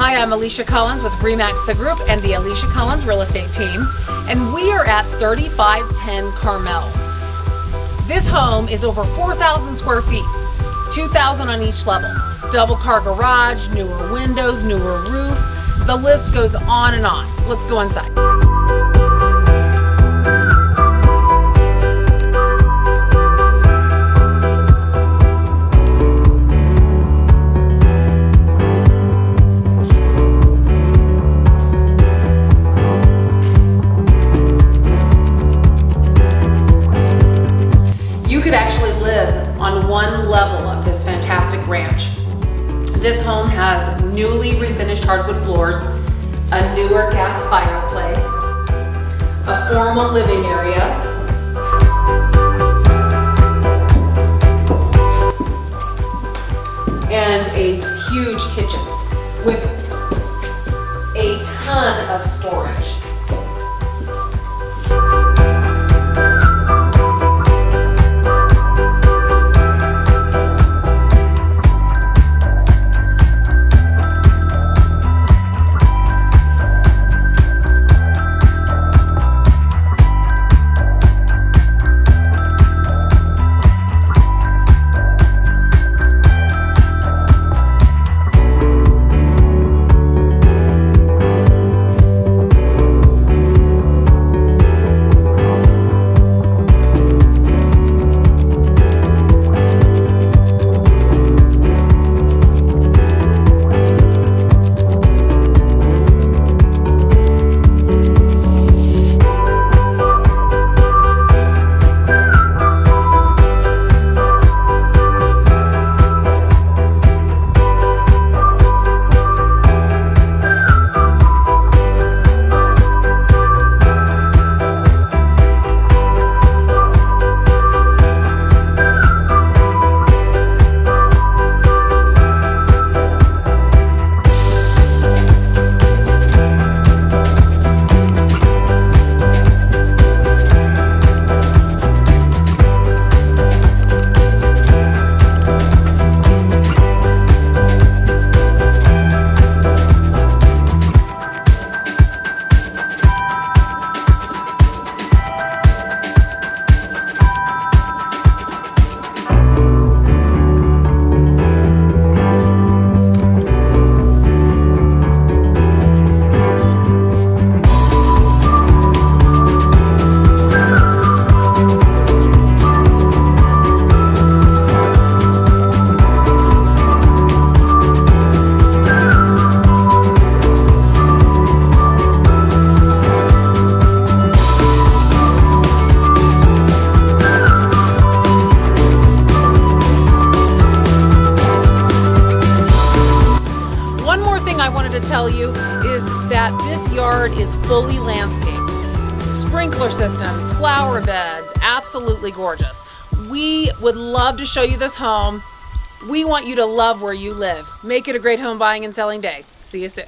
Hi, I'm Alisha Collins with Remax the Group and the Alisha Collins Real Estate Team, and we are at 3510 Carmel. This home is over 4,000 square feet, 2,000 on each level. Double car garage, newer windows, newer roof. The list goes on and on. Let's go inside. You could actually live on one level of this fantastic ranch. This home has newly refinished hardwood floors, a newer gas fireplace, a formal living area, and a huge kitchen with a ton of storage. I wanted to tell you is that this yard is fully landscaped. Sprinkler systems, flower beds, absolutely gorgeous. We would love to show you this home. We want you to love where you live. Make it a great home buying and selling day. See you soon.